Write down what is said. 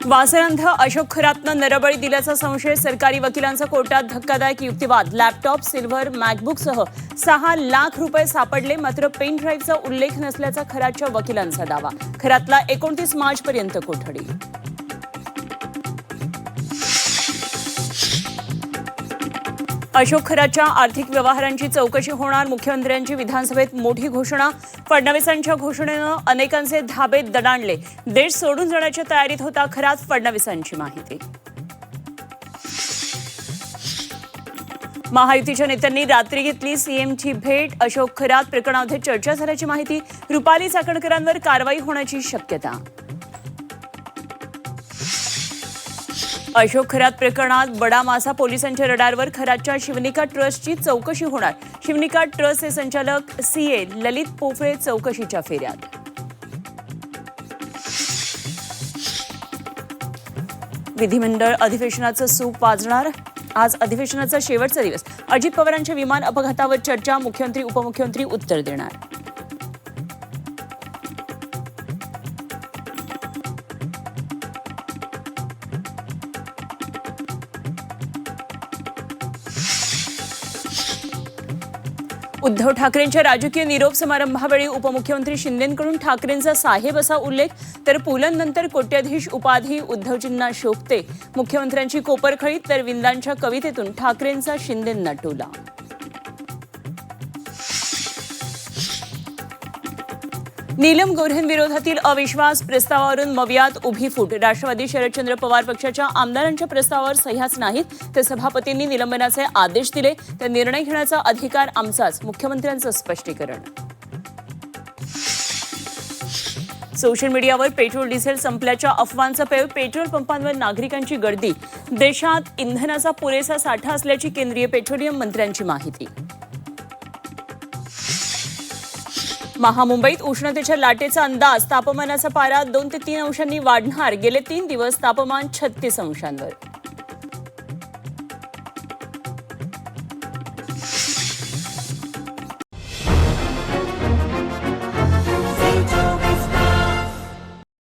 वासरांध अशोक खरातनं नरबळी दिल्याचा संशय सरकारी वकिलांचा कोर्टात धक्कादायक युक्तिवाद. लॅपटॉप, सिल्व्हर, मॅकबुकसह 6 लाख रुपये सापडले, मात्र पेन ड्राईव्हचा उल्लेख नसल्याचा खरातच्या वकिलांचा दावा. खरातला 29 मार्चपर्यंत कोठडी. अशोक खरातच्या आर्थिक व्यवहारांची चौकशी होणार. मुख्यमंत्र्यांची विधानसभेत मोठी घोषणा. फडणवीसांच्या घोषणेनं अनेकांचे धाबे दणाणले. देश सोडून जाण्याच्या तयारीत होता खरात, फडणवीसांची माहिती. महायुतीच्या नेत्यांनी रात्री घेतली सीएमची भेट. अशोक खरात प्रकरणामध्ये चर्चा झाल्याची माहिती. रुपाली चाकणकरांवर कारवाई होण्याची शक्यता. अशोक खरात प्रकरणात बडा मासा पोलिसांच्या रडारवर. खरातच्या शिवनिका ट्रस्टची चौकशी होणार. शिवनिका ट्रस्टचे संचालक सीए ललित पोफळे चौकशीच्या फेऱ्यात. विधिमंडळ अधिवेशनाचं सूप वाजणार. आज अधिवेशनाचा शेवटचा दिवस. अजित पवारांच्या विमान अपघातावर चर्चा. मुख्यमंत्री उपमुख्यमंत्री उत्तर देणार. उद्धव ठाकरेंच्या राजकीय निरोप समारंभावेळी उपमुख्यमंत्री शिंदेंकडून ठाकरेंचा साहेब असा उल्लेख. तर पुलंनंतर कोट्याधीश उपाधी उद्धवजींना शोभते. मुख्यमंत्र्यांची कोपरखळी. तर विंदांच्या कवितेतून ठाकरेंचा शिंदेंना टोला. नीलम गोऱ्हेंविरोधातील अविश्वास प्रस्तावावरून मवियात उभी फूट. राष्ट्रवादी शरदचंद्र पवार पक्षाच्या आमदारांच्या प्रस्तावावर सह्याच नाहीत. तर सभापतींनी निलंबनाचे आदेश दिले. तर निर्णय घेण्याचा अधिकार आमचाच. मुख्यमंत्र्यांचं स्पष्टीकरण. सोशल मीडियावर पेट्रोल डिझेल संपल्याच्या अफवांचा पेव. पेट्रोल पंपांवर नागरिकांची गर्दी. देशात इंधनाचा पुरेसा साठा असल्याची केंद्रीय पेट्रोलियम मंत्र्यांची माहिती. महामुंबईत उष्णतेच्या लाटेचा अंदाज. तापमानाचा पारा 2 ते 3 अंशांनी वाढणार. गेले 3 दिवस तापमान 36 अंशांवर.